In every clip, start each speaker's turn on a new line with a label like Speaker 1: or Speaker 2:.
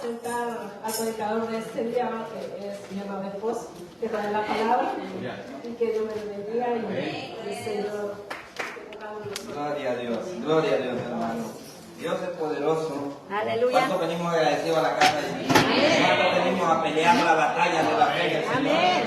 Speaker 1: presentar al predicador de este día, que es mi amado esposo, que trae la palabra, y que Dios me lo bendiga y el Señor.
Speaker 2: Gloria a Dios, hermano. Dios es poderoso.
Speaker 3: Aleluya.
Speaker 2: ¿Cuánto venimos agradecidos a la casa de Dios? ¿Cuánto venimos a pelear la batalla de la fe del Señor?
Speaker 3: Amén.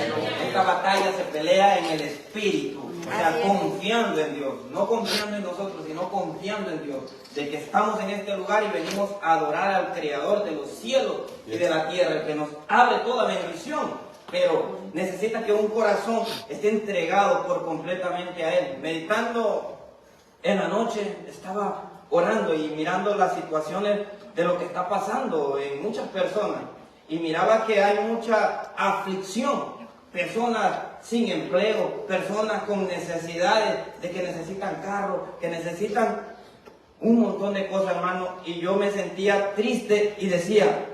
Speaker 2: Esta batalla se pelea en el Espíritu, o sea, confiando en Dios, no confiando en nosotros, sino confiando en Dios, de que estamos en este lugar y venimos a adorar al Creador de los cielos y de la tierra, el que nos abre toda bendición, pero necesita que un corazón esté entregado por completamente a Él. Meditando en la noche, estaba orando y mirando las situaciones de lo que está pasando en muchas personas, y miraba que hay mucha aflicción, personas sin empleo, personas con necesidades de que necesitan carro, que necesitan un montón de cosas, hermano, y yo me sentía triste y decía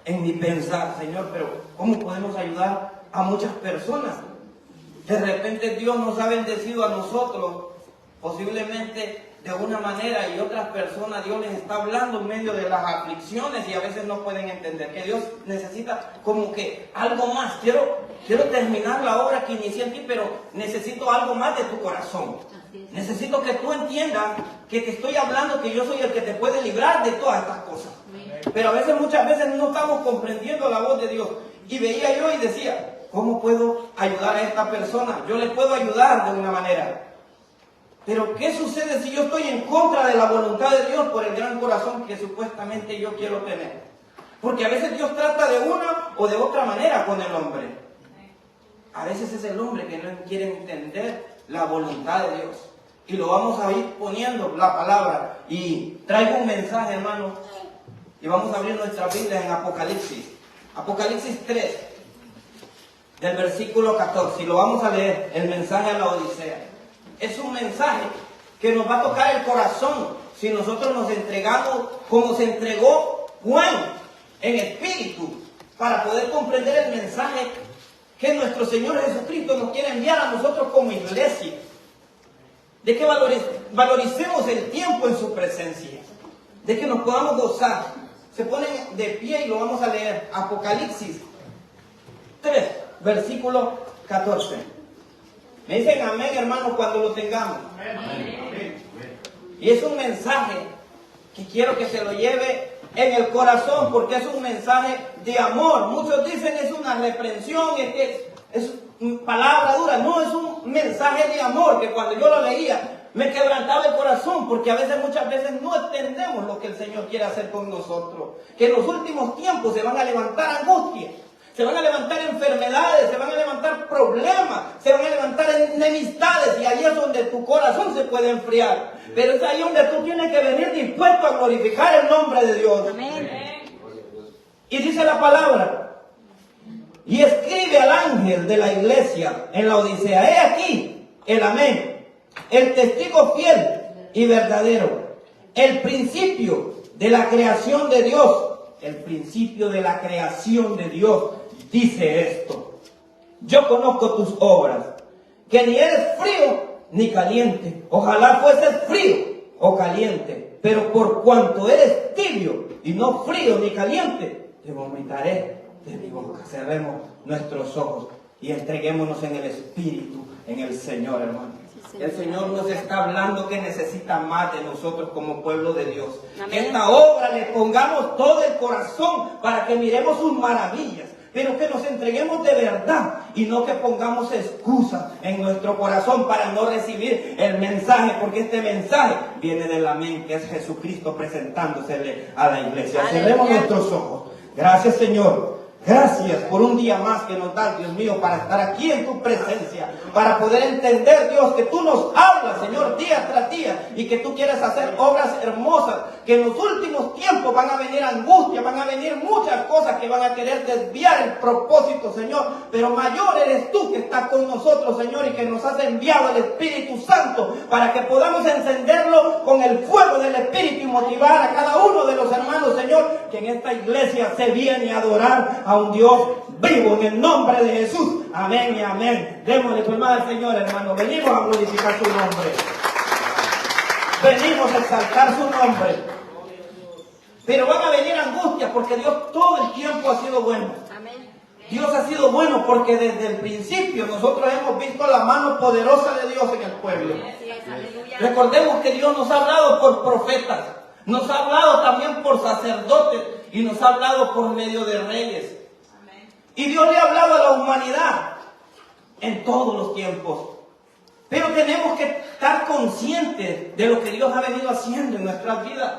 Speaker 2: en mi pensar, Señor, pero ¿cómo podemos ayudar a muchas personas? De repente Dios nos ha bendecido a nosotros, posiblemente de una manera, y otras personas Dios les está hablando en medio de las aflicciones y a veces no pueden entender que Dios necesita como que algo más. Quiero terminar la obra que inicié en ti, pero necesito algo más de tu corazón. Necesito que tú entiendas que te estoy hablando, que yo soy el que te puede librar de todas estas cosas. Pero a veces, muchas veces no estamos comprendiendo la voz de Dios. Y veía yo y decía, ¿cómo puedo ayudar a esta persona? Yo le puedo ayudar de una manera. Pero ¿qué sucede si yo estoy en contra de la voluntad de Dios por el gran corazón que supuestamente yo quiero tener? Porque a veces Dios trata de una o de otra manera con el hombre. A veces es el hombre que no quiere entender la voluntad de Dios. Y lo vamos a ir poniendo, la palabra. Y traigo un mensaje, hermano. Y vamos a abrir nuestra Biblia en Apocalipsis. Apocalipsis 3, del versículo 14. Y lo vamos a leer, el mensaje a la Odisea. Es un mensaje que nos va a tocar el corazón si nosotros nos entregamos como se entregó Juan en espíritu, para poder comprender el mensaje que nuestro Señor Jesucristo nos quiere enviar a nosotros como iglesia. De que valoricemos el tiempo en su presencia, de que nos podamos gozar. Se ponen de pie y lo vamos a leer. Apocalipsis 3, versículo 14. Me dicen amén, hermanos, cuando lo tengamos. Amén. Y es un mensaje que quiero que se lo lleve en el corazón, porque es un mensaje de amor. Muchos dicen es una reprensión, es palabra dura. No, es un mensaje de amor que cuando yo lo leía me quebrantaba el corazón, porque a veces, muchas veces no entendemos lo que el Señor quiere hacer con nosotros. Que en los últimos tiempos se van a levantar angustias, se van a levantar enfermedades, se van a levantar problemas, se van a levantar enemistades, y ahí es donde tu corazón se puede enfriar. Pero es ahí donde tú tienes que venir dispuesto a glorificar el nombre de Dios.
Speaker 3: Amén.
Speaker 2: Y dice la palabra, y escribe al ángel de la iglesia en la Odisea, he aquí el amén, el testigo fiel y verdadero, el principio de la creación de Dios. El principio de la creación de Dios dice esto: yo conozco tus obras, que ni eres frío ni caliente. Ojalá fueses frío o caliente, pero por cuanto eres tibio y no frío ni caliente, te vomitaré de mi boca. Cerremos nuestros ojos y entreguémonos en el Espíritu, en el Señor, hermano. El Señor nos está hablando que necesita más de nosotros como pueblo de Dios.
Speaker 3: Amén.
Speaker 2: Que esta obra le pongamos todo el corazón para que miremos sus maravillas, pero que nos entreguemos de verdad y no que pongamos excusas en nuestro corazón para no recibir el mensaje, porque este mensaje viene del amén, que es Jesucristo presentándosele a la iglesia.
Speaker 3: Aleluya.
Speaker 2: Cerremos nuestros ojos. Gracias, Señor. Gracias por un día más que nos das, Dios mío, para estar aquí en tu presencia, para poder entender, Dios, que tú nos hablas, Señor, día tras día, y que tú quieres hacer obras hermosas, que en los últimos tiempos van a venir angustias, van a venir muchas cosas que van a querer desviar el propósito, Señor, pero mayor eres tú que estás con nosotros, Señor, y que nos has enviado el Espíritu Santo para que podamos encenderlo con el fuego del Espíritu y motivar a cada uno de los hermanos, Señor, que en esta iglesia se viene a adorar a un Dios vivo, en el nombre de Jesús. Amén y amén. Démosle palmas al Señor, hermano. Venimos a glorificar su nombre. Venimos a exaltar su nombre. Pero van a venir angustias porque Dios todo el tiempo ha sido bueno. Dios ha sido bueno porque desde el principio nosotros hemos visto la mano poderosa de Dios en el pueblo. Recordemos que Dios nos ha hablado por profetas, nos ha hablado también por sacerdotes y nos ha hablado por medio de reyes. Y Dios le ha hablado a la humanidad en todos los tiempos. Pero tenemos que estar conscientes de lo que Dios ha venido haciendo en nuestras vidas.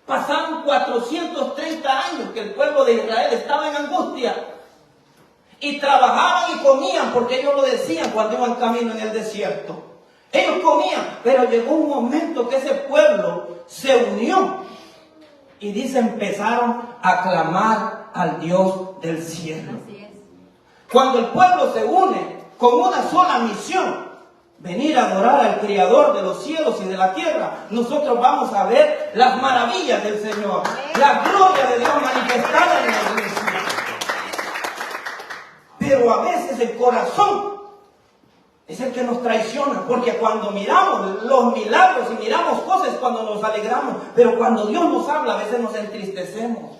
Speaker 2: Pasaron 430 años que el pueblo de Israel estaba en angustia. Y trabajaban y comían, porque ellos lo decían cuando iban camino en el desierto. Ellos comían, pero llegó un momento que ese pueblo se unió. Y dice, empezaron a clamar al Dios del cielo. Cuando el pueblo se une con una sola misión, venir a adorar al Creador de los cielos y de la tierra, nosotros vamos a ver las maravillas del Señor, la gloria de Dios manifestada en la iglesia. Pero a veces el corazón es el que nos traiciona, porque cuando miramos los milagros y miramos cosas, cuando nos alegramos, pero cuando Dios nos habla, a veces nos entristecemos.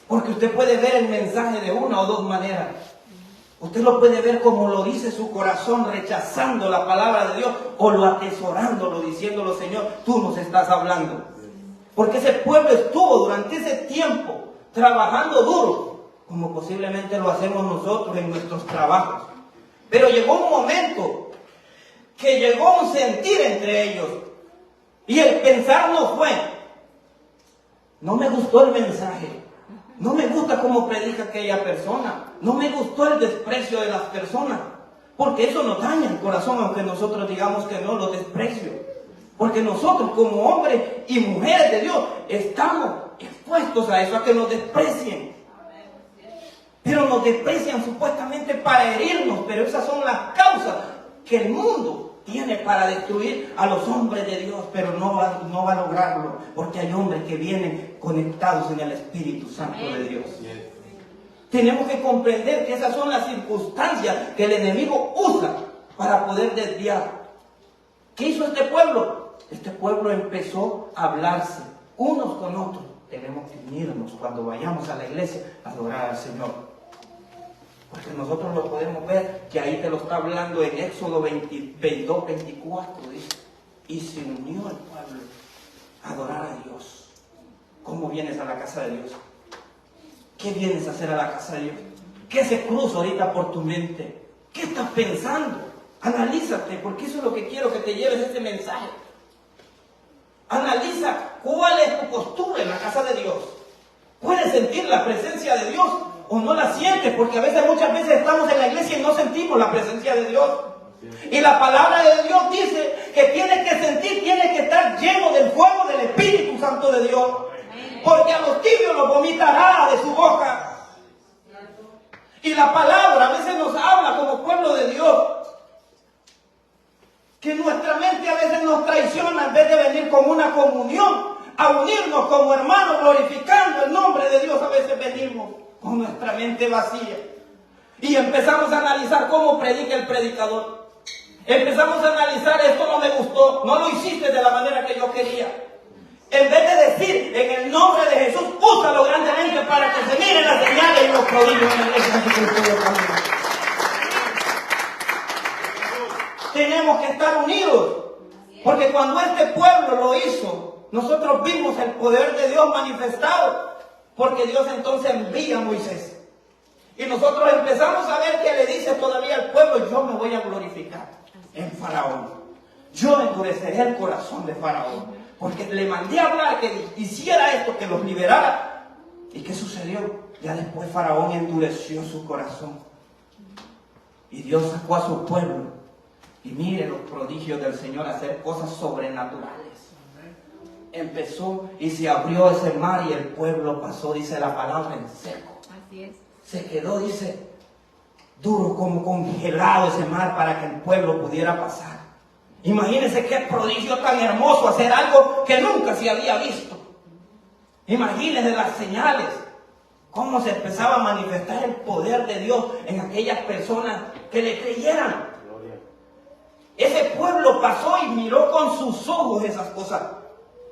Speaker 2: Porque usted puede ver el mensaje de una o dos maneras. Usted lo puede ver como lo dice su corazón, rechazando la palabra de Dios, o lo atesorándolo, diciéndolo, Señor, tú nos estás hablando. Porque ese pueblo estuvo durante ese tiempo trabajando duro, como posiblemente lo hacemos nosotros en nuestros trabajos. Pero llegó un momento que llegó un sentir entre ellos. Y el pensar no fue, no me gustó el mensaje, no me gusta cómo predica aquella persona, no me gustó el desprecio de las personas. Porque eso nos daña el corazón, aunque nosotros digamos que no, lo desprecio. Porque nosotros como hombres y mujeres de Dios estamos expuestos a eso, a que nos desprecien. Pero nos desprecian supuestamente para herirnos, pero esas son las causas que el mundo tiene para destruir a los hombres de Dios, pero no va a lograrlo, porque hay hombres que vienen conectados en el Espíritu Santo de Dios. Tenemos que comprender que esas son las circunstancias que el enemigo usa para poder desviar. ¿Qué hizo este pueblo? Este pueblo empezó a hablarse unos con otros. Tenemos que unirnos cuando vayamos a la iglesia a adorar al Señor. Porque nosotros lo podemos ver, que ahí te lo está hablando en Éxodo 22, 24, dice. Y se unió el pueblo a adorar a Dios. ¿Cómo vienes a la casa de Dios? ¿Qué vienes a hacer a la casa de Dios? ¿Qué se cruza ahorita por tu mente? ¿Qué estás pensando? Analízate, porque eso es lo que quiero que te lleves este mensaje. Analiza cuál es tu postura en la casa de Dios. ¿Puedes sentir la presencia de Dios o no la sientes? Porque muchas veces estamos en la iglesia y no sentimos la presencia de Dios. Y la palabra de Dios dice que tienes que sentir, tienes que estar lleno del fuego del Espíritu Santo de Dios. Porque a los tibios los vomitará de su boca. Y la palabra a veces nos habla como pueblo de Dios, que nuestra mente a veces nos traiciona en vez de venir con una comunión, a unirnos como hermanos, glorificando el nombre de Dios. A veces venimos con nuestra mente vacía y empezamos a analizar cómo predica el predicador. Empezamos a analizar, esto no me gustó, no lo hiciste de la manera que yo quería. En vez de decir, en el nombre de Jesús, úsalo grandemente para que se miren las señales y los prodigios en la iglesia que Cristo camina. Tenemos que estar unidos, porque cuando este pueblo lo hizo, nosotros vimos el poder de Dios manifestado, porque Dios entonces envía a Moisés. Y nosotros empezamos a ver que le dice todavía al pueblo, yo me voy a glorificar en Faraón. Yo endureceré el corazón de Faraón, porque le mandé a hablar que hiciera esto, que los liberara. ¿Y qué sucedió? Ya después Faraón endureció su corazón. Y Dios sacó a su pueblo. Y mire los prodigios del Señor, hacer cosas sobrenaturales. Empezó y se abrió ese mar y el pueblo pasó, dice la palabra, en seco.
Speaker 3: Así es.
Speaker 2: Se quedó, dice, duro como congelado ese mar para que el pueblo pudiera pasar. Imagínense qué prodigio tan hermoso, hacer algo que nunca se había visto. Imagínense las señales, cómo se empezaba a manifestar el poder de Dios en aquellas personas que le creyeran. Ese pueblo pasó y miró con sus ojos esas cosas.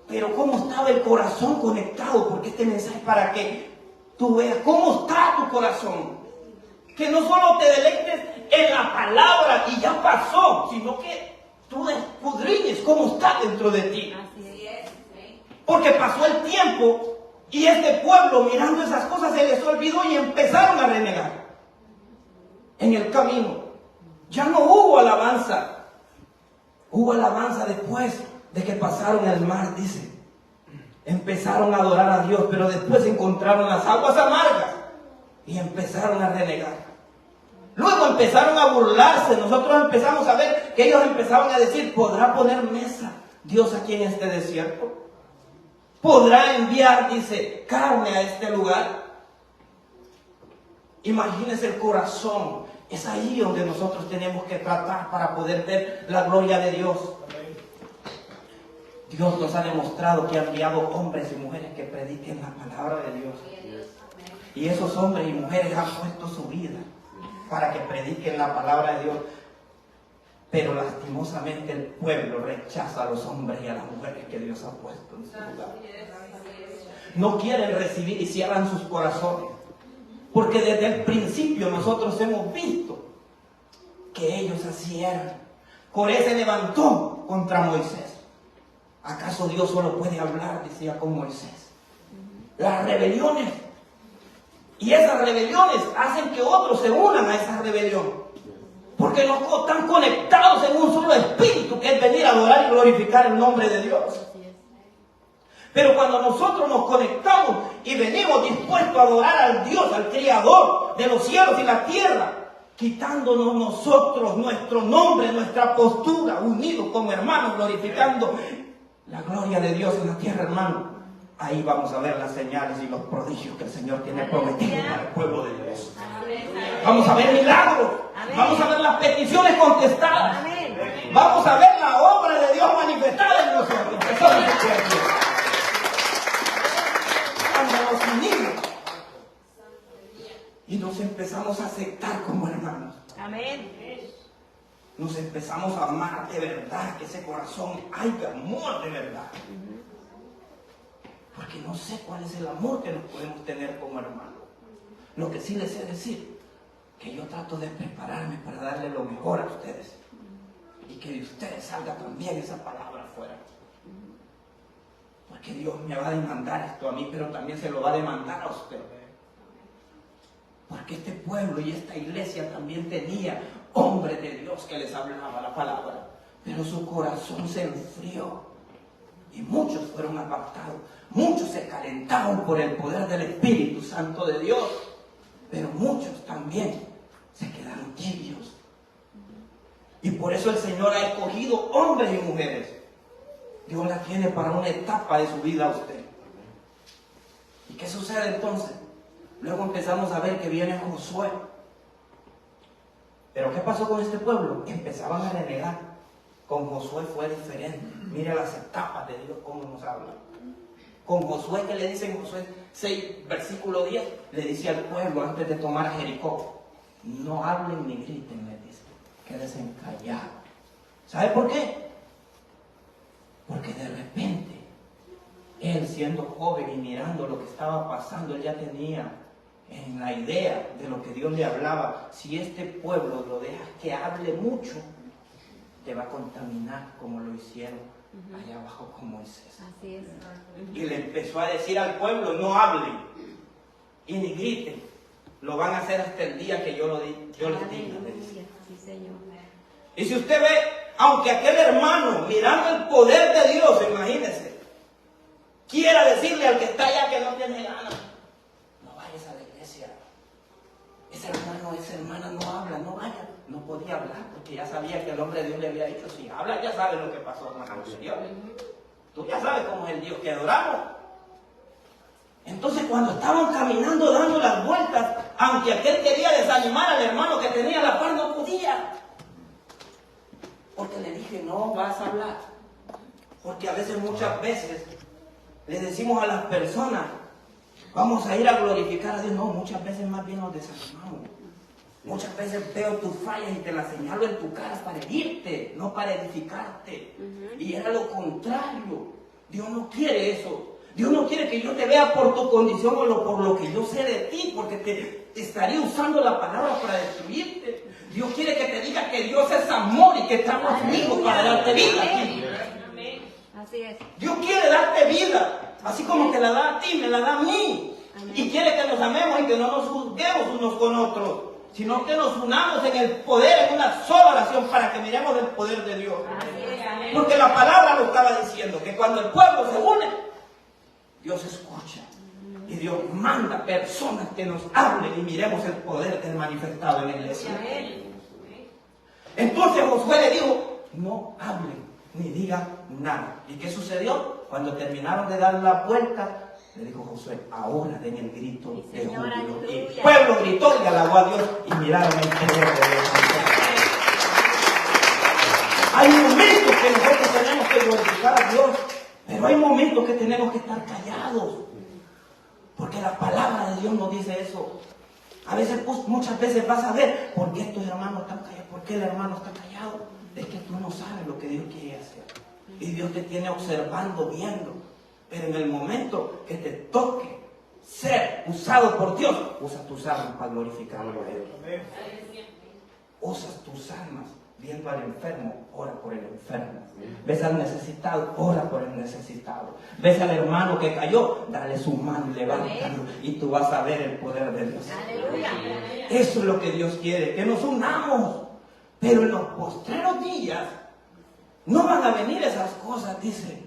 Speaker 2: Pero cómo estaba el corazón conectado, porque este mensaje es para que tú veas cómo está tu corazón. Que no solo te deleites en la palabra y ya pasó, sino que tú escudriñes cómo está dentro de ti. Porque pasó el tiempo y este pueblo, mirando esas cosas, se les olvidó y empezaron a renegar en el camino. Ya no hubo alabanza. Hubo alabanza después de que pasaron el mar, dice. Empezaron a adorar a Dios, pero después encontraron las aguas amargas y empezaron a renegar. Luego empezaron a burlarse. Nosotros empezamos a ver que ellos empezaban a decir: ¿podrá poner mesa Dios aquí en este desierto? ¿Podrá enviar, dice, carne a este lugar? Imagínense el corazón. Es ahí donde nosotros tenemos que tratar para poder ver la gloria de Dios. Dios nos ha demostrado que ha enviado hombres y mujeres que prediquen la palabra de Dios. Y esos hombres y mujeres han puesto su vida para que prediquen la palabra de Dios. Pero lastimosamente el pueblo rechaza a los hombres y a las mujeres que Dios ha puesto en su lugar. No quieren recibir y cierran sus corazones. Porque desde el principio nosotros hemos visto que ellos así eran. Coré se levantó contra Moisés. ¿Acaso Dios solo puede hablar? Decía con Moisés. Las rebeliones. Y esas rebeliones hacen que otros se unan a esa rebelión. Porque no están conectados en un solo espíritu, que es venir a adorar y glorificar el nombre de Dios. Pero cuando nosotros nos conectamos y venimos dispuestos a adorar al Dios, al Creador de los cielos y la tierra, quitándonos nosotros nuestro nombre, nuestra postura, unidos como hermanos, glorificando la gloria de Dios en la tierra, hermano, ahí vamos a ver las señales y los prodigios que el Señor tiene prometido para el pueblo de Dios. Vamos a ver milagros. Vamos a ver las peticiones contestadas. Vamos a ver la obra de Dios manifestada en nosotros. Que somos cristianos. Cuando nos unimos y nos empezamos a aceptar como hermanos.
Speaker 3: Amén.
Speaker 2: Nos empezamos a amar de verdad, que ese corazón haya amor de verdad. Porque no sé cuál es el amor que nos podemos tener como hermanos. Lo que sí les sé decir, que yo trato de prepararme para darle lo mejor a ustedes. Y que de ustedes salga también esa palabra afuera. Porque Dios me va a demandar esto a mí, pero también se lo va a demandar a ustedes. Porque este pueblo y esta iglesia también tenía hombres de Dios que les hablaba la palabra. Pero su corazón se enfrió. Y muchos fueron apartados. Muchos se calentaron por el poder del Espíritu Santo de Dios. Pero muchos también se quedaron tibios. Y por eso el Señor ha escogido hombres y mujeres. Dios la tiene para una etapa de su vida a usted. ¿Y qué sucede entonces? Luego empezamos a ver que viene Josué. Pero ¿qué pasó con este pueblo? Empezaban a renegar. Con Josué fue diferente. Mire las etapas de Dios, cómo nos habla. Con Josué, que le dice en Josué 6, versículo 10, le dice al pueblo antes de tomar a Jericó: no hablen ni griten, le dice, quédense callados. ¿Sabe por qué? Porque de repente, él siendo joven y mirando lo que estaba pasando, él ya tenía en la idea de lo que Dios le hablaba: si este pueblo lo dejas que hable mucho, te va a contaminar como lo hicieron allá abajo con Moisés.
Speaker 3: Así es.
Speaker 2: Y le empezó a decir al pueblo: no hablen y ni griten, lo van a hacer hasta el día que yo les diga.
Speaker 3: Sí, Señor.
Speaker 2: Y si usted ve, aunque aquel hermano, mirando el poder de Dios, imagínese, quiera decirle al que está allá que no tiene ganas: no vayas a la iglesia. Ese hermano, esa hermana no habla, no vaya. No podía hablar porque ya sabía que el hombre de Dios le había dicho: si habla, ya sabe lo que pasó más anterior. Tú ya sabes cómo es el Dios que adoramos. Entonces, cuando estaban caminando dando las vueltas, aunque aquel quería desanimar al hermano que tenía la par, no podía. Porque le dije: no vas a hablar. Porque a veces, muchas veces, le decimos a las personas: vamos a ir a glorificar a Dios. No, muchas veces más bien nos desanimamos. Muchas veces veo tus fallas y te las señalo en tu cara para herirte, no para edificarte. Y era lo contrario. Dios no quiere eso. Dios no quiere que yo te vea por tu condición o por lo que yo sé de ti, porque te estaría usando la palabra para destruirte. Dios quiere que te diga que Dios es amor y que estamos vivos para darte vida a ti.
Speaker 3: Así es.
Speaker 2: Dios quiere darte vida, así como te la da a ti, me la da a mí. Y quiere que nos amemos y que no nos juzguemos unos con otros, sino que nos unamos en el poder, en una sola oración, para que miremos el poder de Dios. Porque la palabra lo estaba diciendo, que cuando el pueblo se une, Dios escucha. Y Dios manda personas que nos hablen y miremos el poder que es manifestado en la iglesia. Entonces Josué le dijo, no hablen ni digan nada. ¿Y qué sucedió? Cuando terminaron de dar la vuelta, le dijo Josué, ahora den el grito de júbilo. Y el pueblo gritó y alabó a Dios y miraron el poder de Dios. Hay momentos que nosotros tenemos que glorificar a Dios, pero hay momentos que tenemos que estar callados, porque la palabra de Dios nos dice eso. A veces, muchas veces vas a ver por qué estos hermanos están callados, por qué el hermano está callado. Es que tú no sabes lo que Dios quiere hacer. Y Dios te tiene observando, viendo. Pero en el momento que te toque ser usado por Dios, usa tus armas para glorificarlo a Él. Usas tus armas. Viendo al enfermo, ora por el enfermo. Ves al necesitado, ora por el necesitado. Ves al hermano que cayó, dale su mano, levántalo y tú vas a ver el poder de Dios. Aleluya. Eso es lo que Dios quiere, que nos unamos. Pero en los postreros días no van a venir esas cosas, dice,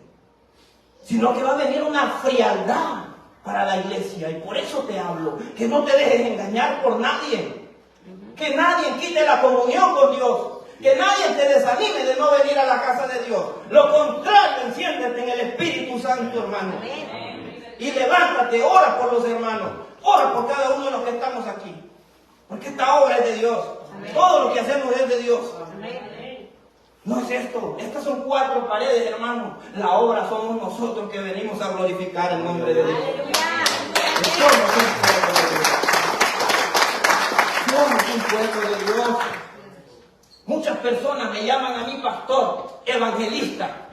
Speaker 2: sino que va a venir una frialdad para la iglesia. Y por eso te hablo, que no te dejes engañar por nadie, que nadie quite la comunión con Dios, que nadie te desanime de no venir a la casa de Dios. Lo contrario, enciéndete en el Espíritu Santo, hermano. Y levántate, ora por los hermanos, ora por cada uno de los que estamos aquí, porque esta obra es de Dios. Todo lo que hacemos es de Dios. No es esto. Estas son 4 paredes, hermano. La obra somos nosotros que venimos a glorificar el nombre de Dios. Somos un pueblo de Dios. Muchas personas me llaman a mí pastor, evangelista.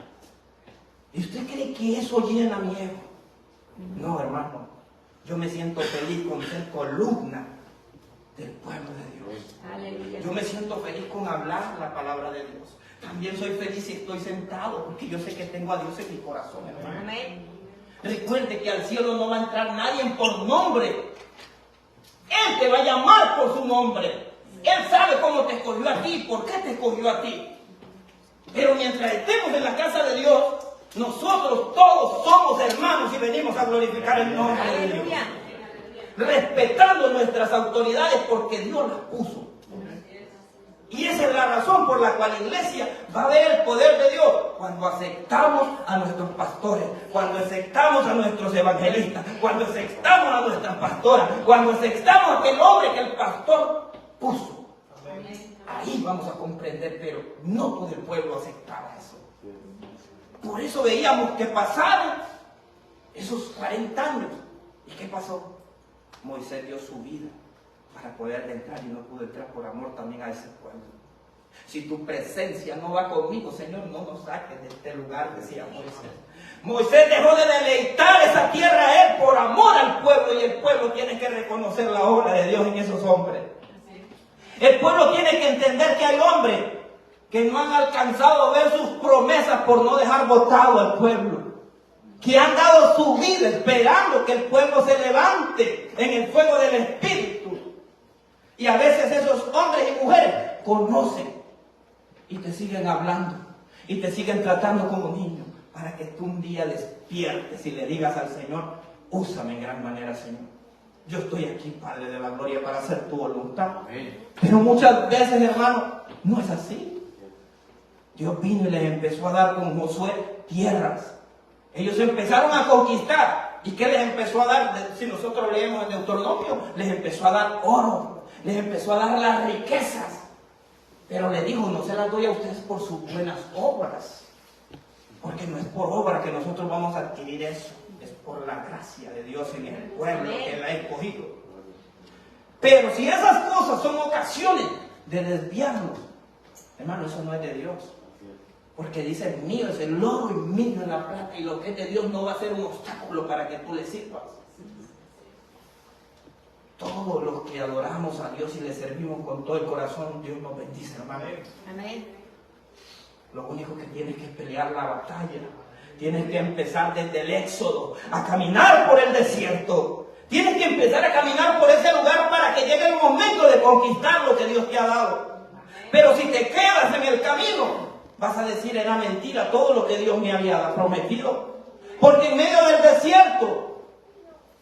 Speaker 2: ¿Y usted cree que eso llena mi ego? No, hermano. Yo me siento feliz con ser columna del pueblo de Dios. Yo me siento feliz con hablar la palabra de Dios. También soy feliz si estoy sentado, porque yo sé que tengo a Dios en mi corazón, hermano. Amén. Recuerde que al cielo no va a entrar nadie por nombre. Él te va a llamar por su nombre. Él sabe cómo te escogió a ti, por qué te escogió a ti. Pero mientras estemos en la casa de Dios, nosotros todos somos hermanos y venimos a glorificar el nombre de Dios. Respetando nuestras autoridades porque Dios las puso. Y esa es la razón por la cual la iglesia va a ver el poder de Dios cuando aceptamos a nuestros pastores, cuando aceptamos a nuestros evangelistas, cuando aceptamos a nuestras pastoras, cuando aceptamos a aquel hombre que el pastor puso. Ahí vamos a comprender, pero no todo el pueblo aceptaba eso. Por eso veíamos que pasaron esos 40 años. ¿Y qué pasó? Moisés dio su vida para poder entrar y no pudo entrar por amor también a ese pueblo. Si tu presencia no va conmigo, Señor, no nos saques de este lugar, decía Moisés. Moisés dejó de deleitar esa tierra a él por amor al pueblo, y el pueblo tiene que reconocer la obra de Dios en esos hombres. El pueblo tiene que entender que hay hombres que no han alcanzado a ver sus promesas por no dejar votado al pueblo, que han dado su vida esperando que el pueblo se levante en el fuego del Espíritu. Y a veces esos hombres y mujeres conocen y te siguen hablando y te siguen tratando como niños, para que tú un día despiertes y le digas al Señor: úsame en gran manera, Señor. Yo estoy aquí, Padre de la gloria, para hacer tu voluntad. Pero muchas veces, hermano, no es así. Dios vino y les empezó a dar con Josué tierras. Ellos empezaron a conquistar. ¿Y qué les empezó a dar? Si nosotros leemos en Deuteronomio, les empezó a dar oro, les empezó a dar las riquezas. Pero le dijo: no se las doy a ustedes por sus buenas obras, porque no es por obra que nosotros vamos a adquirir eso, es por la gracia de Dios en el pueblo que Él ha escogido. Pero si esas cosas son ocasiones de desviarnos, hermano, eso no es de Dios. Porque dice, mío es el oro y mío es la plata, y lo que es de Dios no va a ser un obstáculo para que tú le sirvas. Todos los que adoramos a Dios y le servimos con todo el corazón, Dios nos bendice, hermano.
Speaker 3: Amén.
Speaker 2: Lo único que tienes que es pelear la batalla. Tienes que empezar desde el éxodo a caminar por el desierto. Tienes que empezar a caminar por ese lugar para que llegue el momento de conquistar lo que Dios te ha dado. Pero si te quedas en el camino, vas a decir, era mentira todo lo que Dios me había prometido. Porque en medio del desierto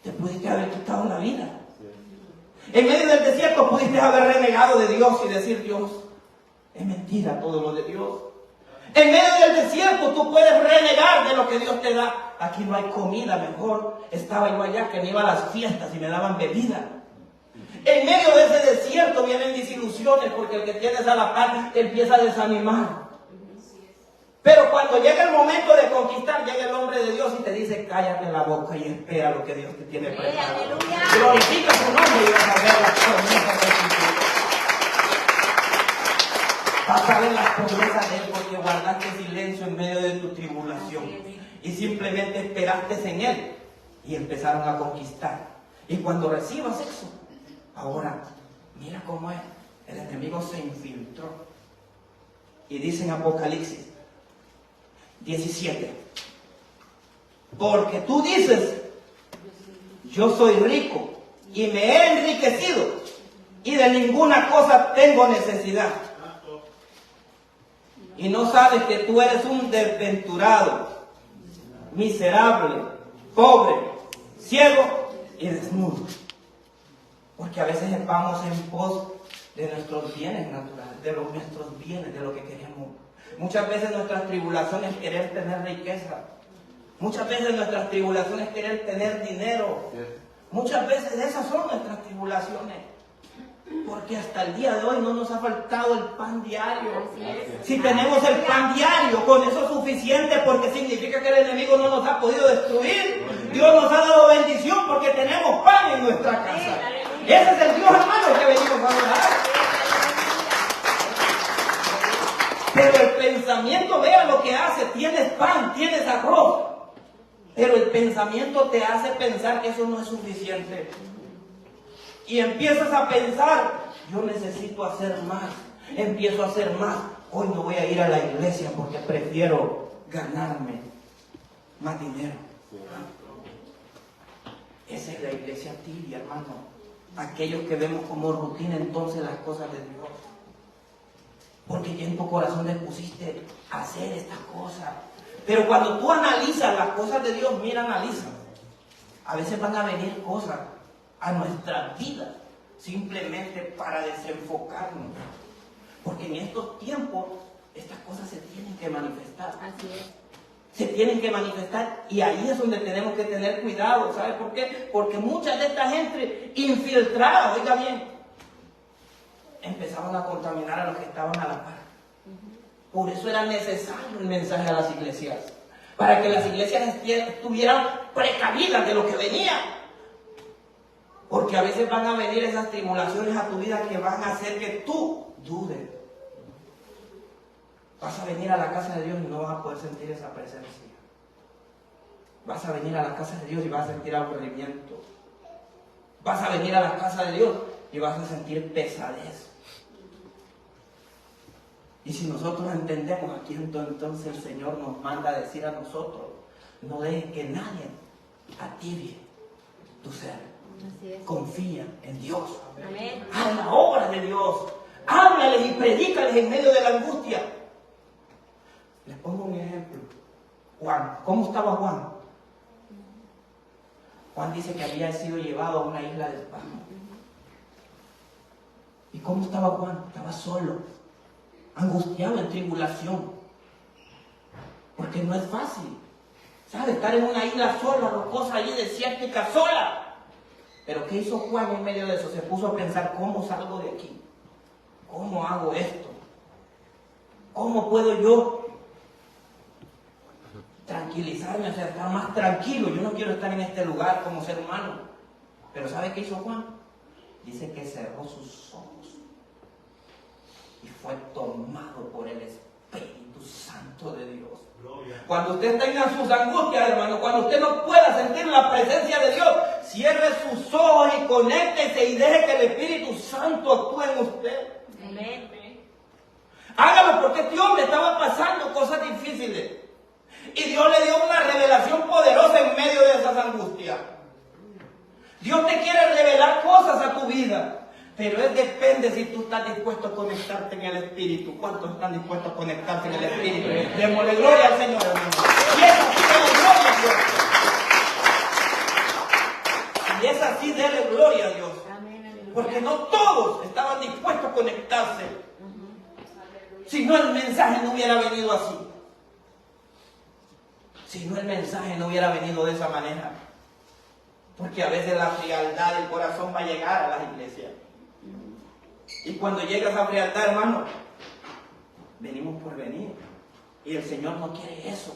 Speaker 2: te pudiste haber quitado la vida. En medio del desierto pudiste haber renegado de Dios y decir, Dios, es mentira todo lo de Dios. En medio del desierto tú puedes renegar de lo que Dios te da. Aquí no hay comida, mejor estaba yo allá que me iba a las fiestas y me daban bebida. En medio de ese desierto vienen desilusiones porque el que tienes a la par te empieza a desanimar. Pero cuando llega el momento de conquistar, llega el hombre de Dios y te dice, cállate la boca y espera lo que Dios te tiene preparado. Glorifica su nombre y vas a ver las promesas de Dios. Vas a ver las promesas de Él porque guardaste silencio en medio de tu tribulación. Y simplemente esperaste en Él. Y empezaron a conquistar. Y cuando recibas eso, ahora, mira cómo es. El enemigo se infiltró. Y dice en Apocalipsis 17. Porque tú dices, yo soy rico y me he enriquecido y de ninguna cosa tengo necesidad. Y no sabes que tú eres un desventurado, miserable, pobre, ciego y desnudo. Porque a veces vamos en pos de nuestros bienes naturales, de nuestros bienes, de lo que queremos. Muchas veces nuestras tribulaciones es querer tener riqueza. Muchas veces nuestras tribulaciones es querer tener dinero. Muchas veces esas son nuestras tribulaciones. Porque hasta el día de hoy no nos ha faltado el pan diario. Si tenemos el pan diario, con eso es suficiente, porque significa que el enemigo no nos ha podido destruir. Dios nos ha dado bendición porque tenemos pan en nuestra casa. Ese es el Dios, hermano, que venimos a adorar. Pero el pensamiento, vea lo que hace. Tienes pan, tienes arroz. Pero el pensamiento te hace pensar que eso no es suficiente. Y empiezas a pensar, yo necesito hacer más. Empiezo a hacer más. Hoy no voy a ir a la iglesia porque prefiero ganarme más dinero. Esa es la iglesia tibia, hermano. Aquellos que vemos como rutina entonces las cosas de Dios. Porque ya en tu corazón le pusiste a hacer esta cosa. Pero cuando tú analizas las cosas de Dios, mira, analiza. A veces van a venir cosas a nuestras vidas simplemente para desenfocarnos. Porque en estos tiempos estas cosas se tienen que manifestar.
Speaker 3: Así es.
Speaker 2: Se tienen que manifestar y ahí es donde tenemos que tener cuidado. ¿Sabes por qué? Porque mucha de esta gente infiltrada, oiga bien, empezaban a contaminar a los que estaban a la par. Por eso era necesario el mensaje a las iglesias, para que las iglesias estuvieran precavidas de lo que venía. Porque a veces van a venir esas tribulaciones a tu vida que van a hacer que tú dudes. Vas a venir a la casa de Dios y no vas a poder sentir esa presencia. Vas a venir a la casa de Dios y vas a sentir aburrimiento. Vas a venir a la casa de Dios y vas a sentir pesadez. Y si nosotros entendemos aquí, entonces el Señor nos manda a decir a nosotros, no dejes que nadie atibie tu ser. Confía en Dios.
Speaker 3: Amén.
Speaker 2: Haz la obra de Dios. Háblales y predícales en medio de la angustia. Les pongo un ejemplo. Juan. ¿Cómo estaba Juan? Juan dice que había sido llevado a una isla de Patmos. ¿Y cómo estaba Juan? Estaba solo, angustiado, en tribulación. Porque no es fácil, ¿sabes? Estar en una isla sola, rocosa, allí desértica, sola. Pero ¿qué hizo Juan en medio de eso? Se puso a pensar, ¿cómo salgo de aquí? ¿Cómo hago esto? ¿Cómo puedo yo tranquilizarme, o sea, estar más tranquilo? Yo no quiero estar en este lugar como ser humano. Pero ¿sabe qué hizo Juan? Dice que cerró sus ojos y fue tomado por el Espíritu Espíritu Santo de Dios. Cuando usted tenga sus angustias, hermano, cuando usted no pueda sentir la presencia de Dios, cierre sus ojos y conéctese y deje que el Espíritu Santo actúe en usted.
Speaker 3: Amén.
Speaker 2: Hágalo, porque este hombre estaba pasando cosas difíciles. Y Dios le dio una revelación poderosa en medio de esas angustias. Dios te quiere revelar cosas a tu vida. Pero depende si tú estás dispuesto a conectarte en el Espíritu. ¿Cuántos están dispuestos a conectarse en el Espíritu? Démosle gloria al Señor, hermano. Y es así, déle gloria a Dios. Y es así, déle gloria a Dios. Porque no todos estaban dispuestos a conectarse. Si no, el mensaje no hubiera venido así. Si no, el mensaje no hubiera venido de esa manera. Porque a veces la frialdad del corazón va a llegar a las iglesias. Y cuando llega esa frialdad, hermano, venimos por venir. Y el Señor no quiere eso.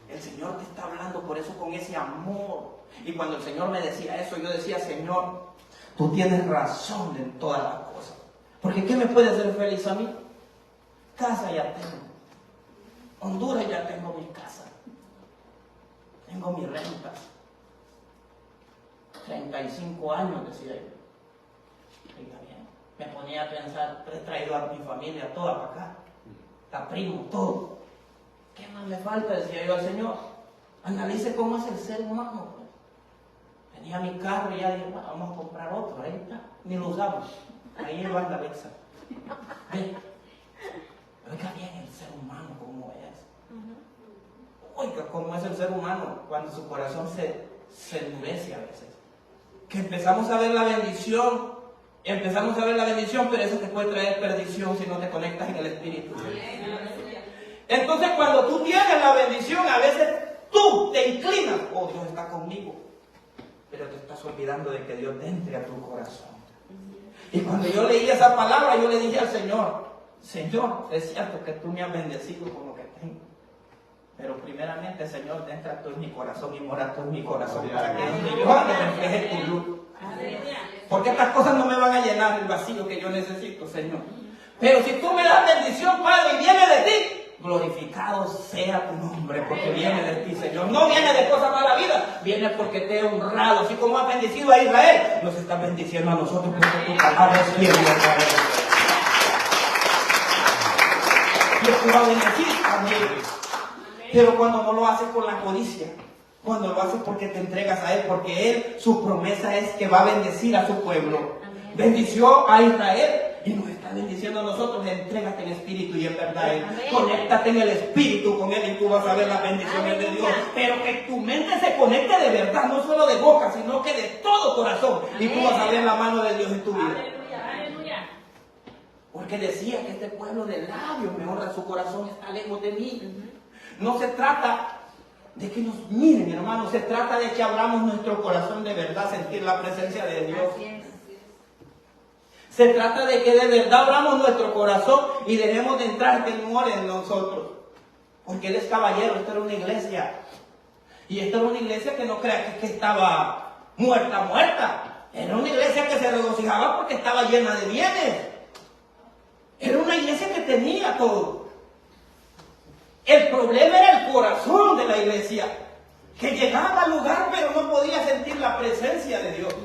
Speaker 2: El Señor te está hablando por eso con ese amor. Y cuando el Señor me decía eso, yo decía, Señor, tú tienes razón en todas las cosas. Porque ¿qué me puede hacer feliz a mí? Casa ya tengo. Honduras ya tengo mi casa. Tengo mi renta. 35 años, decía yo. Está bien. Me ponía a pensar, he traído a mi familia toda para acá. A primo, todo. ¿Qué más me falta? Decía yo al Señor. Analice cómo es el ser humano. Pues. Tenía mi carro y ya dije, bueno, vamos a comprar otro. Ahí está. Ni lo usamos. Ahí va la Alexa. Ve. Oiga bien el ser humano cómo es. Oiga cómo es el ser humano cuando su corazón se endurece a veces. Que empezamos a ver la bendición, pero eso te puede traer perdición si no te conectas en el Espíritu. Entonces cuando tú tienes la bendición, a veces tú te inclinas, oh, Dios está conmigo, pero te estás olvidando de que Dios entre a tu corazón. Y cuando yo leí esa palabra, yo le dije al Señor, Señor, es cierto que tú me has bendecido con lo que tengo, pero primeramente, Señor, entra tú en mi corazón y mora tú en mi corazón para que donde yo ande refleje tu luz. Porque estas cosas no me van a llenar el vacío que yo necesito, Señor. Pero si tú me das bendición, Padre, y viene de ti, glorificado sea tu nombre, porque viene de ti, Señor. No viene de cosas para la vida, viene porque te he honrado. Así como has bendecido a Israel, nos estás bendiciendo a nosotros porque tu palabra es fiel y verdadera. Dios te va a bendecir también. Pero cuando no lo haces con la codicia, cuando lo haces porque te entregas a Él, porque Él, su promesa es que va a bendecir a su pueblo. Bendició a Israel y nos está bendiciendo a nosotros. Entrégate en espíritu y en verdad. Conéctate en el espíritu con Él y tú vas a ver las bendiciones de Dios. Pero que tu mente se conecte de verdad, no solo de boca, sino que de todo corazón. Y tú vas a ver la mano de Dios en tu vida. Porque decía que este pueblo de labios me honra, su corazón está lejos de mí. No se trata de que nos miren, hermanos, se trata de que abramos nuestro corazón de verdad, sentir la presencia de Dios. Se trata de que de verdad abramos nuestro corazón y dejemos de entrar temor en nosotros. Porque Él es caballero, esta era una iglesia. Y esta era una iglesia que no crea que estaba muerta. Era una iglesia que se regocijaba porque estaba llena de bienes. Era una iglesia que tenía todo. El problema era el corazón de la iglesia, que llegaba al lugar pero no podía sentir la presencia de Dios.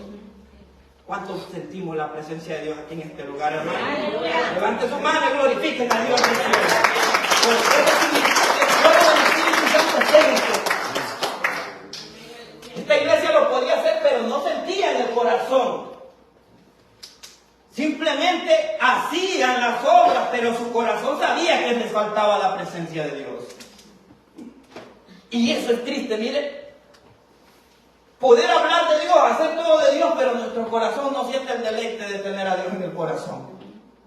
Speaker 2: ¿Cuántos sentimos la presencia de Dios aquí en este lugar, hermano? Levante su mano y glorifiquen a Dios en el cielo. Porque eso significa que el fuego del Espíritu Santo está en usted. Esta iglesia lo podía hacer pero no sentía en el corazón. Simplemente hacían las obras, pero su corazón sabía que les faltaba la presencia de Dios. Y eso es triste, mire. Poder hablar de Dios, hacer todo de Dios, pero nuestro corazón no siente el deleite de tener a Dios en el corazón.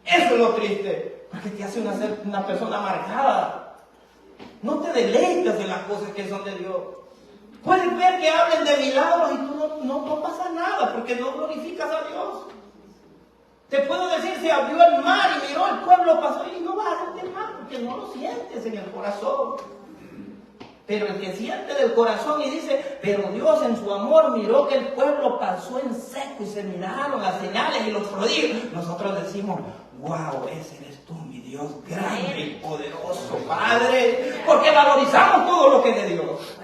Speaker 2: Eso es lo triste, porque te hace una persona amargada. No te deleitas en las cosas que son de Dios. Puedes ver que hablen de milagros y tú no pasa nada, porque no glorificas a Dios. Te puedo decir, se abrió el mar y miró, el pueblo pasó y no vas a sentir más porque no lo sientes en el corazón. Pero el que siente del corazón y dice, pero Dios en su amor miró que el pueblo pasó en seco y se miraron las señales y los prodigios. Nosotros decimos, wow, ese eres tú, mi Dios grande y poderoso, Padre, porque valorizamos todo lo que es de Dios.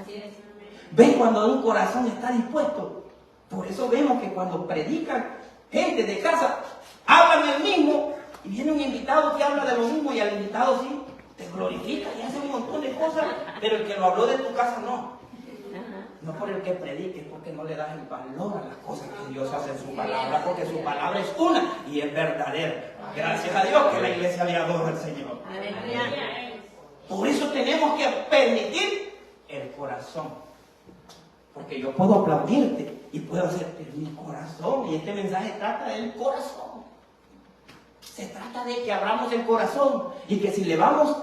Speaker 2: Ven cuando un corazón está dispuesto. Por eso vemos que cuando predican gente de casa, hablan el mismo y viene un invitado que habla de lo mismo y al invitado sí te glorifica y hace un montón de cosas, pero el que lo habló de tu casa no. No por el que predique, porque no le das el valor a las cosas que Dios hace en su palabra, porque su palabra es una y es verdadera. Gracias a Dios que la iglesia le adora al Señor. Por eso tenemos que permitir el corazón. Porque yo puedo aplaudirte y puedo hacerte mi corazón. Y este mensaje trata del corazón. Se trata de que abramos el corazón y que si le vamos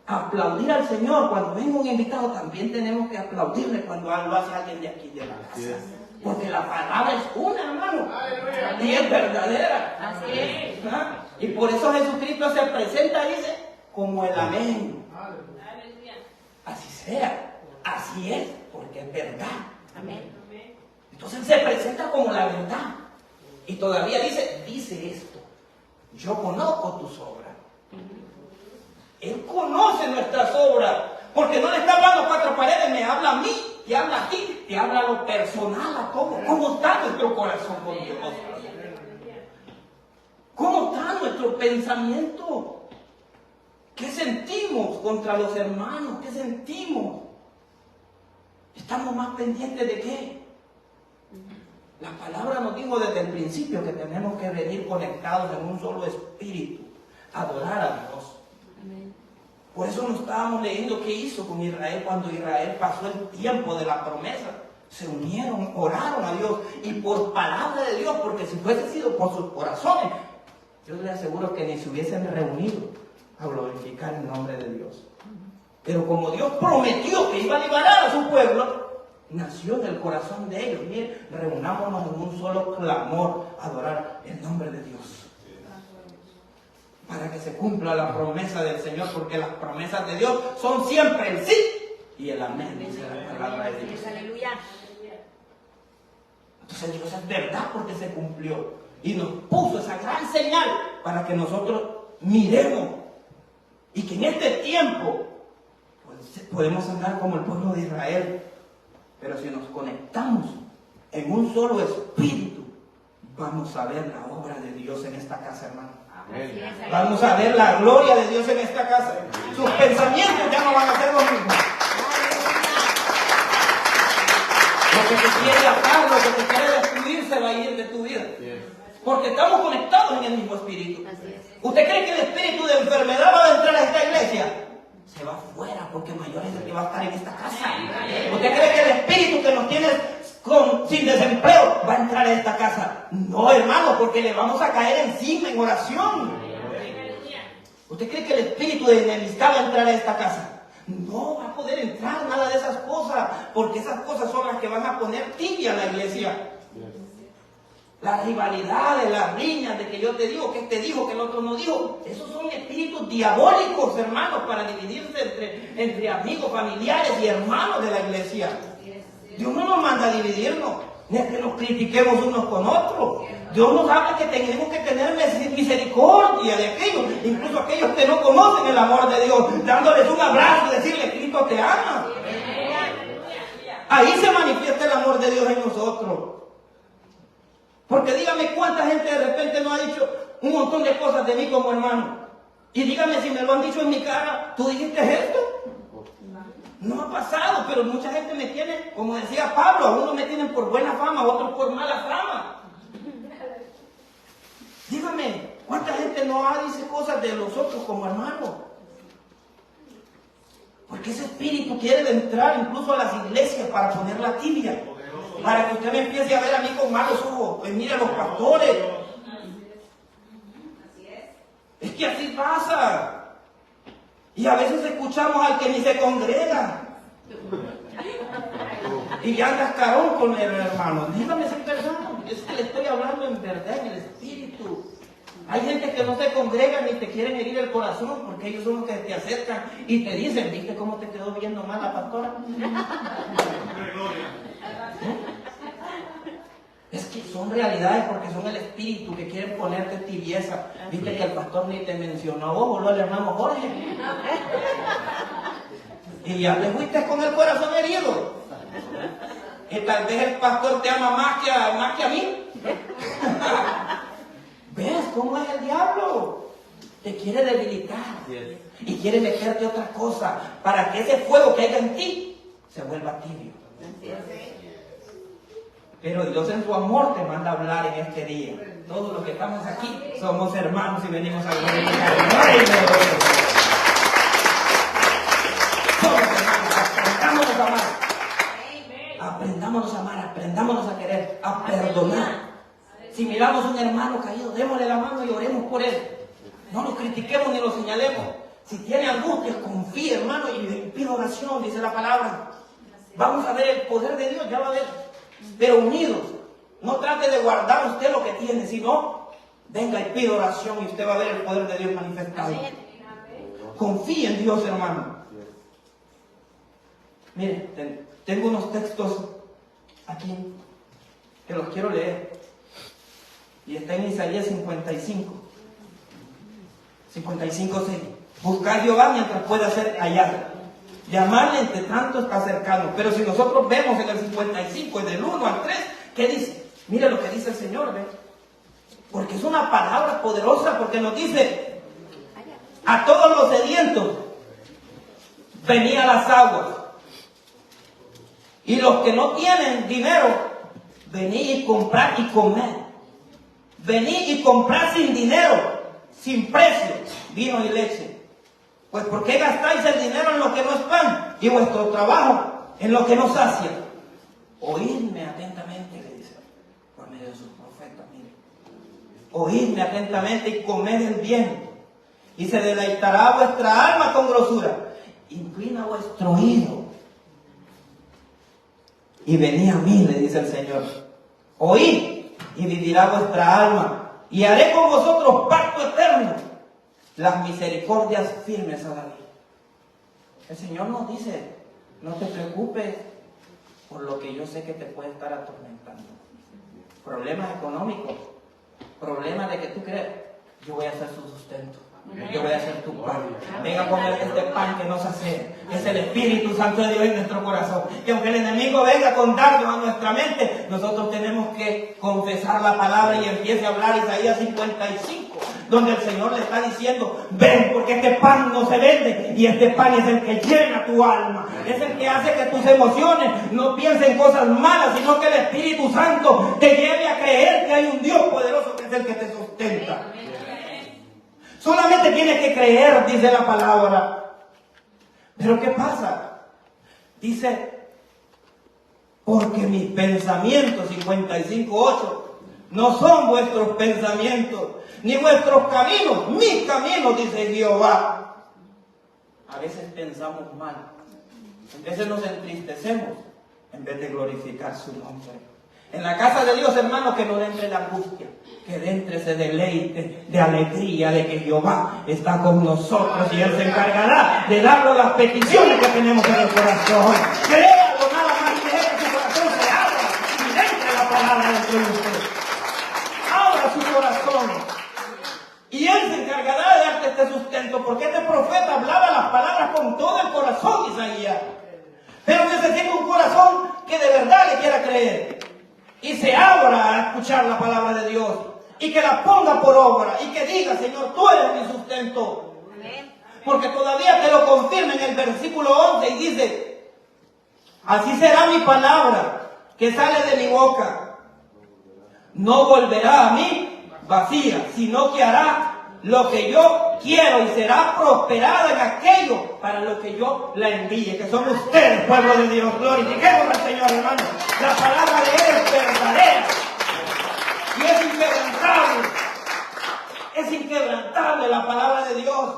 Speaker 2: a aplaudir al Señor cuando venga un invitado, también tenemos que aplaudirle cuando lo hace alguien de aquí de la casa. Porque la palabra es una, hermano. Y es verdadera.
Speaker 3: Así es.
Speaker 2: ¿Ah? Y por eso Jesucristo se presenta, dice, como el amén. Así sea. Así es, porque es verdad.
Speaker 3: Amén.
Speaker 2: Entonces se presenta como la verdad. Y todavía dice esto. Yo conozco tus obras. Él conoce nuestras obras. Porque no le está hablando a cuatro paredes, me habla a mí, te habla a ti, te habla a lo personal, a todo. ¿Cómo está nuestro corazón con Dios? ¿Cómo está nuestro pensamiento? ¿Qué sentimos contra los hermanos? ¿Qué sentimos? ¿Estamos más pendientes de qué? La palabra nos dijo desde el principio que tenemos que venir conectados en un solo espíritu, adorar a Dios.
Speaker 3: Amén.
Speaker 2: Por eso nos estábamos leyendo qué hizo con Israel cuando Israel pasó el tiempo de la promesa. Se unieron, oraron a Dios y por palabra de Dios, porque si fuese sido por sus corazones, yo les aseguro que ni se hubiesen reunido a glorificar el nombre de Dios. Pero como Dios prometió que iba a liberar a su pueblo, nació en el corazón de ellos. Miren, reunámonos en un solo clamor a adorar el nombre de Dios. Para que se cumpla la promesa del Señor, porque las promesas de Dios son siempre el sí y el amén, dice la palabra de Dios.
Speaker 3: Aleluya.
Speaker 2: Entonces Dios es verdad porque se cumplió y nos puso esa gran señal para que nosotros miremos y que en este tiempo pues, podemos andar como el pueblo de Israel, pero si nos conectamos en un solo espíritu, vamos a ver la obra de Dios en esta casa, hermano. Vamos a ver la gloria de Dios en esta casa. Sus pensamientos ya no van a ser los mismos. Lo que te quiere atar, lo que te quiere destruir se va a ir de tu vida. Porque estamos conectados en el mismo espíritu. ¿Usted cree que el espíritu de enfermedad va a entrar a esta iglesia? Se va afuera, porque mayor es el que va a estar en esta casa. ¿Usted cree que el espíritu que nos tiene sin desempleo va a entrar a esta casa? No, hermano, porque le vamos a caer encima en oración. ¿Usted cree que el espíritu de enemistad va a entrar a esta casa? No va a poder entrar nada de esas cosas, porque esas cosas son las que van a poner tibia a la iglesia. Las rivalidades, las riñas de que yo te digo, que este dijo, que el otro no dijo, esos son espíritus diabólicos, hermanos, para dividirse entre amigos, familiares y hermanos de la iglesia. Dios no nos manda a dividirnos, ni a que nos critiquemos unos con otros. Dios nos habla que tenemos que tener misericordia de aquellos, incluso aquellos que no conocen el amor de Dios, dándoles un abrazo y decirle, Cristo te ama. Ahí se manifiesta el amor de Dios en nosotros. Porque dígame cuánta gente de repente no ha dicho un montón de cosas de mí como hermano. Y dígame si me lo han dicho en mi cara, ¿tú dijiste esto? No ha pasado, pero mucha gente me tiene, como decía Pablo, a unos me tienen por buena fama, a otros por mala fama. Dígame, ¿cuánta gente no dice cosas de los otros como hermanos? Porque ese espíritu quiere entrar incluso a las iglesias para ponerla tibia. Para que usted me empiece a ver a mí con malos ojos. Pues mira los pastores. Es que así pasa. Y a veces escuchamos al que ni se congrega. Y ya andas carón con el hermano. Dígame si es verdad. Es que le estoy hablando en verdad, en el espíritu. Hay gente que no se congrega ni te quieren herir el corazón porque ellos son los que te acercan y te dicen, ¿viste cómo te quedó viendo mal la pastora? Es que son realidades porque son el espíritu que quieren ponerte tibieza. Viste que el pastor ni te mencionó a vos, lo hermano Jorge. Y ya te fuiste con el corazón herido. Y tal vez el pastor te ama más que a mí. ¿Ves cómo es el diablo? Te quiere debilitar y quiere meterte otra cosa para que ese fuego que haya en ti se vuelva tibio. Pero Dios en su amor te manda a hablar en este día. Todos los que estamos aquí somos hermanos y venimos a glorificar el reino de Dios. Somos hermanos, aprendámonos a amar. Aprendámonos a amar, aprendámonos a querer, a perdonar. Si miramos a un hermano caído, démosle la mano y oremos por él. No lo critiquemos ni lo señalemos. Si tiene angustias, confíe, hermano, y pida oración, dice la palabra. Vamos a ver el poder de Dios, ya va a ver. Pero unidos, no trate de guardar usted lo que tiene, sino venga y pida oración y usted va a ver el poder de Dios manifestado. Confíe en Dios, hermano. Mire, tengo unos textos aquí que los quiero leer. Y está en Isaías 55. 55:6. Buscar a Jehová mientras pueda ser hallado. Llamarle entre tanto está cercano. Pero si nosotros vemos en el 55, del 1 al 3, ¿qué dice? Mire lo que dice el Señor, ¿ve? Porque es una palabra poderosa, porque nos dice: a todos los sedientos, venid a las aguas. Y los que no tienen dinero, venid y comprad y comed. Venid y comprad sin dinero, sin precio, vino y leche. Pues ¿por qué gastáis el dinero en lo que no es pan y vuestro trabajo en lo que no sacia? Oídme atentamente, le dice, por medio de sus profetas, mire. Oídme atentamente y comed el bien, y se deleitará vuestra alma con grosura. Inclina vuestro oído y venid a mí, le dice el Señor. Oíd y vivirá vuestra alma, y haré con vosotros pacto eterno, las misericordias firmes a David. El Señor nos dice: no te preocupes por lo que yo sé que te puede estar atormentando. Problemas económicos, problemas de que tú crees, yo voy a ser su sustento. Yo voy a ser tu pan. Venga a comer este pan que nos hace. Es el Espíritu Santo de Dios en nuestro corazón. Y aunque el enemigo venga con dardos a nuestra mente, nosotros tenemos que confesar la palabra y empiece a hablar Isaías 55, donde el Señor le está diciendo: ven, porque este pan no se vende, y este pan es el que llena tu alma. Es el que hace que tus emociones no piensen cosas malas, sino que el Espíritu Santo te lleve a creer que hay un Dios poderoso que es el que te sustenta. Solamente tienes que creer, dice la palabra. Pero ¿qué pasa? Dice: porque mis pensamientos, 55:8, no son vuestros pensamientos, ni vuestros caminos, mis caminos, dice Jehová. A veces pensamos mal, a veces nos entristecemos en vez de glorificar su nombre. En la casa de Dios, hermanos, que no entre la angustia, que entre ese deleite de alegría de que Jehová está con nosotros y Él se encargará de darnos las peticiones que tenemos en el corazón. Créalo, nada más, que su corazón se abra y entre la palabra dentro de usted. Abra su corazón y Él se encargará de darte este sustento, porque este profeta hablaba las palabras con todo el corazón, Isaías. Pero necesita un corazón que de verdad le quiera creer y se abra a escuchar la palabra de Dios y que la ponga por obra y que diga: Señor, tú eres mi sustento. Porque todavía te lo confirma en el versículo 11 y dice: así será mi palabra que sale de mi boca, no volverá a mí vacía, sino que hará lo que yo quiero y será prosperada en aquello para lo que yo la envíe, que son ustedes, pueblo de Dios. Glorifiquemos al Señor, hermano. La palabra de Él es verdadera y es inquebrantable. Es inquebrantable la palabra de Dios.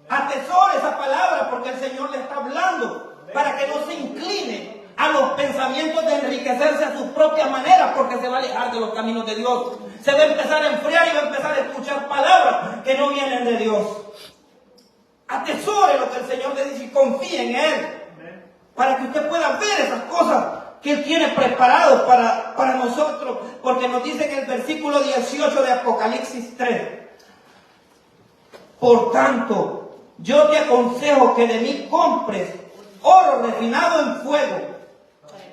Speaker 2: Atesore esa palabra, porque el Señor le está hablando para que no se incline a los pensamientos de enriquecerse a sus propias maneras, porque se va a alejar de los caminos de Dios. Se va a empezar a enfriar y va a empezar a escuchar palabras que no vienen de Dios. Atesore lo que el Señor le dice y confíe en Él, para que usted pueda ver esas cosas que Él tiene preparado para nosotros, porque nos dice en el versículo 18 de Apocalipsis 3: por tanto, yo te aconsejo que de mí compres oro refinado en fuego,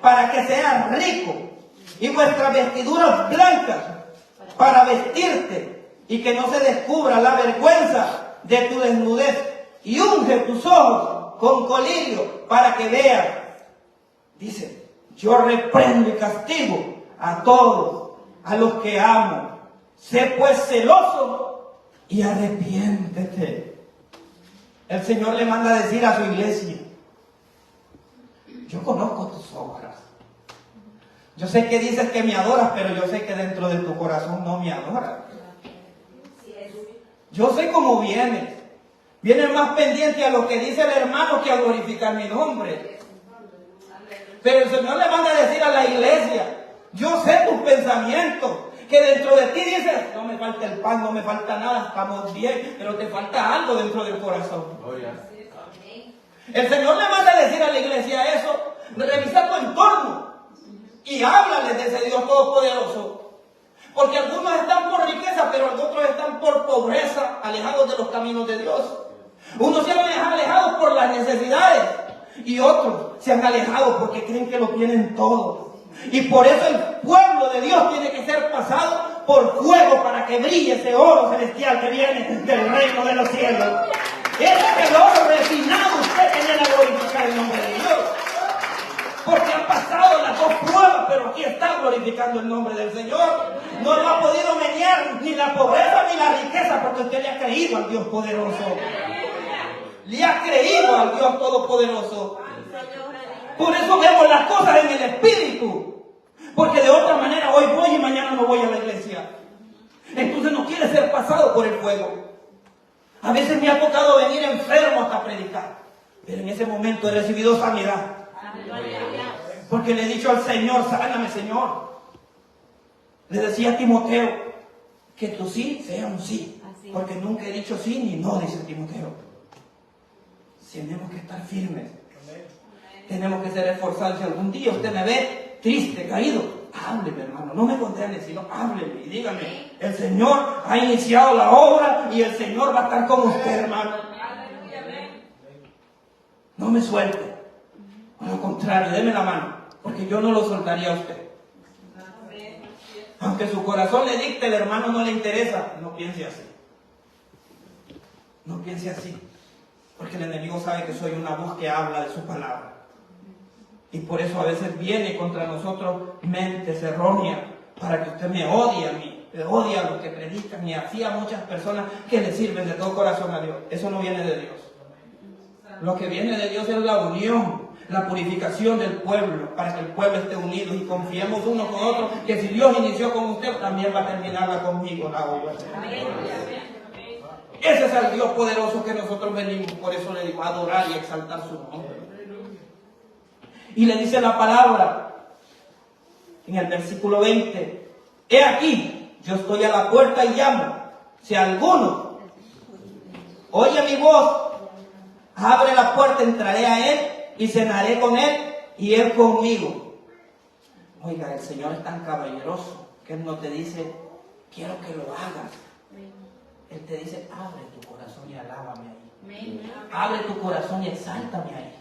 Speaker 2: para que seas rico, y vuestras vestiduras blancas para vestirte, y que no se descubra la vergüenza de tu desnudez, y unge tus ojos con colirio para que veas. Dice: yo reprendo y castigo a todos a los que amo. Sé pues celoso y arrepiéntete. El Señor le manda a decir a su iglesia: yo conozco tus obras. Yo sé que dices que me adoras, pero yo sé que dentro de tu corazón no me adoras. Yo sé cómo vienes. Vienes más pendiente a lo que dice el hermano que a glorificar mi nombre. Pero el Señor le manda a decir a la iglesia: yo sé tus pensamientos, que dentro de ti dices: no me falta el pan, no me falta nada, estamos bien, pero te falta algo dentro del corazón. El Señor le manda a decir a la iglesia eso: revisa tu entorno y háblales de ese Dios todopoderoso. Porque algunos están por riqueza, pero otros están por pobreza, alejados de los caminos de Dios. Unos se han alejado por las necesidades, y otros se han alejado porque creen que lo tienen todo. Y por eso el pueblo de Dios tiene que ser pasado por fuego, para que brille ese oro celestial que viene del reino de los cielos. Ese es el oro refinado. Usted tiene que glorificar el nombre de Dios, porque han pasado las dos pruebas, pero aquí está glorificando el nombre del Señor. No lo ha podido menear ni la pobreza ni la riqueza, porque usted le ha creído al Dios poderoso. Le ha creído al Dios todopoderoso. Por eso vemos las cosas en el Espíritu, porque de otra manera hoy voy y mañana no voy a la iglesia. Entonces no quiere ser pasado por el fuego. A veces me ha tocado venir enfermo hasta predicar, pero en ese momento he recibido sanidad, porque le he dicho al Señor: sáname, Señor. Le decía a Timoteo que tu sí sea un sí, porque nunca he dicho sí ni no, dice Timoteo. Tenemos que estar firmes, tenemos que ser esforzados. Si algún día usted me ve triste, caído, hábleme, hermano, no me condene, sino hábleme y dígame: el Señor ha iniciado la obra y el Señor va a estar con usted, hermano. No me suelte, por lo contrario, déme la mano, porque yo no lo soltaría a usted. Aunque su corazón le dicte, el hermano no le interesa, no piense así. No piense así, porque el enemigo sabe que soy una voz que habla de su palabra. Y por eso a veces viene contra nosotros mentes erróneas, para que usted me odie a mí, le odie a los que predican, y así a muchas personas que le sirven de todo corazón a Dios. Eso no viene de Dios. Lo que viene de Dios es la unión, la purificación del pueblo, para que el pueblo esté unido y confiemos uno con otro, que si Dios inició con usted, también va a terminarla conmigo la obra. Ese es el Dios poderoso que nosotros venimos, por eso le digo, a adorar y exaltar su nombre. Y le dice la palabra en el versículo 20: he aquí, yo estoy a la puerta y llamo. Si alguno oye mi voz, abre la puerta, entraré a él y cenaré con él y él conmigo. Oiga, el Señor es tan caballeroso que Él no te dice: quiero que lo hagas. Él te dice: abre tu corazón y alábame ahí. Abre tu corazón y exáltame ahí.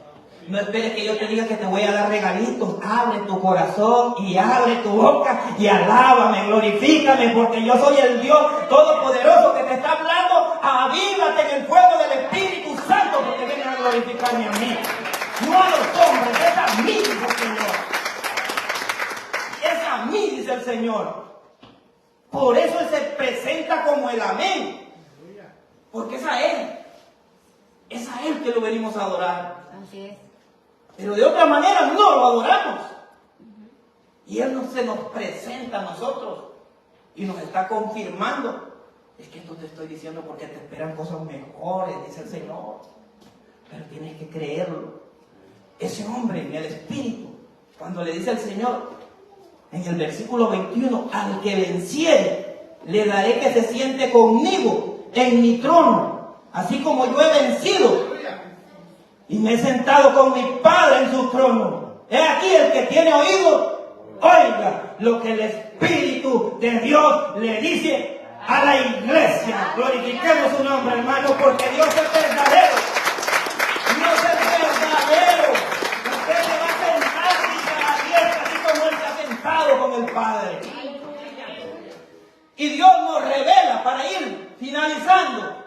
Speaker 2: No esperes que yo te diga que te voy a dar regalitos. Abre tu corazón y abre tu boca y alábame, glorifícame, porque yo soy el Dios todopoderoso que te está hablando. Avívate en el fuego del Espíritu Santo, porque vienes a glorificarme a mí, no a los hombres. Es a mí, dice el Señor. Es a mí, dice el Señor. Por eso Él se presenta como el amén, porque es a Él. Es a Él que lo venimos a adorar.
Speaker 3: Así es.
Speaker 2: Pero de otra manera no lo adoramos. Y Él no se nos presenta a nosotros y nos está confirmando: es que esto te estoy diciendo porque te esperan cosas mejores, dice el Señor. Pero tienes que creerlo. Ese hombre en el Espíritu Cuando le dice al Señor, en el versículo 21, al que venciere, le daré que se siente conmigo en mi trono, así como yo he vencido y me he sentado con mi Padre en su trono. He aquí el que tiene oído, oiga lo que el Espíritu de Dios le dice a la iglesia. Glorifiquemos su nombre, hermano, porque Dios es verdadero. Dios es verdadero. Usted se va a sentar y a la fiesta, así como Él se ha sentado con el Padre. Y Dios nos revela, para ir finalizando,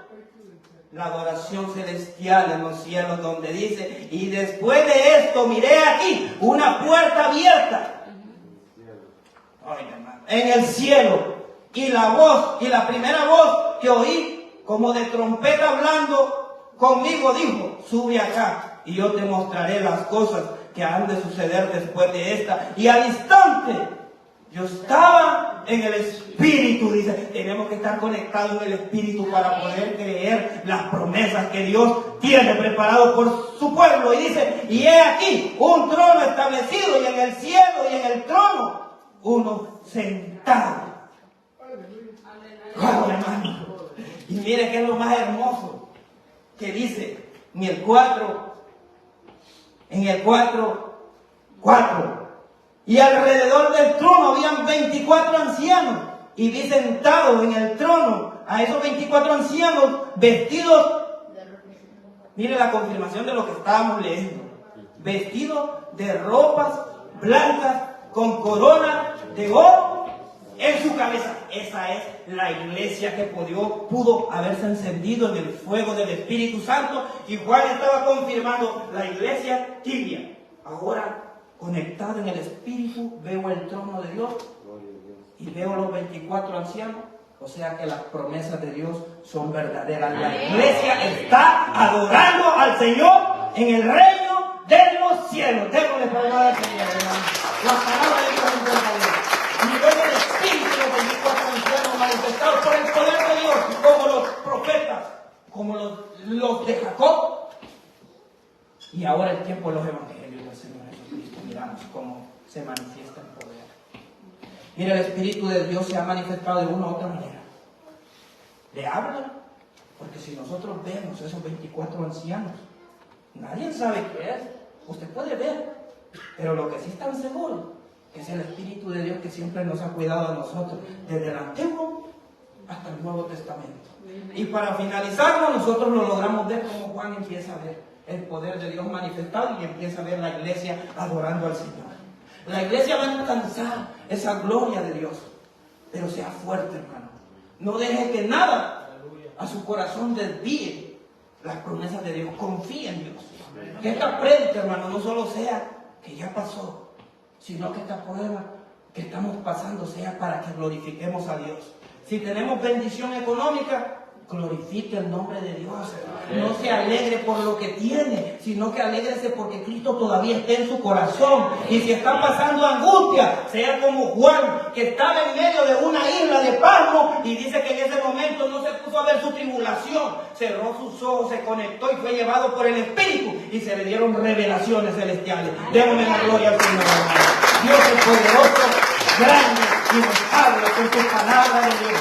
Speaker 2: la adoración celestial en los cielos, donde dice: y después de esto miré aquí una puerta abierta, oiga, hermano, en el cielo, y la primera voz que oí como de trompeta hablando conmigo dijo: sube acá y yo te mostraré las cosas que han de suceder después de esta. Y al instante yo estaba en el Espíritu. Dice, tenemos que estar conectados en el Espíritu para poder creer las promesas que Dios tiene preparado por su pueblo. Y dice, y he aquí un trono establecido, y en el cielo y en el trono uno sentado. ¡Wow, hermano! Y mire que es lo más hermoso que dice en el 4. Y alrededor del trono habían 24 ancianos, y vi sentados en el trono a esos 24 ancianos vestidos, mire la confirmación de lo que estábamos leyendo, vestidos de ropas blancas con corona de oro en su cabeza. Esa es la iglesia que pudo haberse encendido en el fuego del Espíritu Santo. Y Juan estaba confirmando la iglesia tibia. Ahora, conectado en el Espíritu, veo el trono de Dios y veo los 24 ancianos. O sea que las promesas de Dios son verdaderas. La iglesia está adorando al Señor en el reino de los cielos. Démosle palabra al Señor, hermano. La palabra de Dios es verdadera. Y veo el Espíritu de los 24 ancianos manifestados por el poder de Dios, como los profetas, como los de Jacob. Y ahora el tiempo de los evangelios del Señor Jesucristo. Miramos cómo se manifiesta el poder. Mira, el Espíritu de Dios se ha manifestado de una u otra manera. Le habla, porque si nosotros vemos esos 24 ancianos, nadie sabe qué es. Usted puede ver, pero lo que sí están seguros es el Espíritu de Dios, que siempre nos ha cuidado a nosotros, desde el Antiguo hasta el Nuevo Testamento. Y para finalizarlo, nosotros lo logramos ver como Juan empieza a ver el poder de Dios manifestado, y empieza a ver la iglesia adorando al Señor. La iglesia va a alcanzar esa gloria de Dios, pero sea fuerte, hermano. No deje que nada a su corazón desvíe las promesas de Dios. Confíe en Dios. Que esta prédica, hermano, no solo sea que ya pasó, sino que esta prueba que estamos pasando sea para que glorifiquemos a Dios. Si tenemos bendición económica, glorifique el nombre de Dios. No se alegre por lo que tiene, sino que alégrese porque Cristo todavía está en su corazón. Y si está pasando angustia, sea como Juan, que estaba en medio de una isla de Patmos, y dice que en ese momento no se puso a ver su tribulación, cerró sus ojos, se conectó y fue llevado por el Espíritu, y se le dieron revelaciones celestiales. Démosle la gloria al Señor, hermano. Dios es poderoso, grande, y nos habla con su palabra de Dios.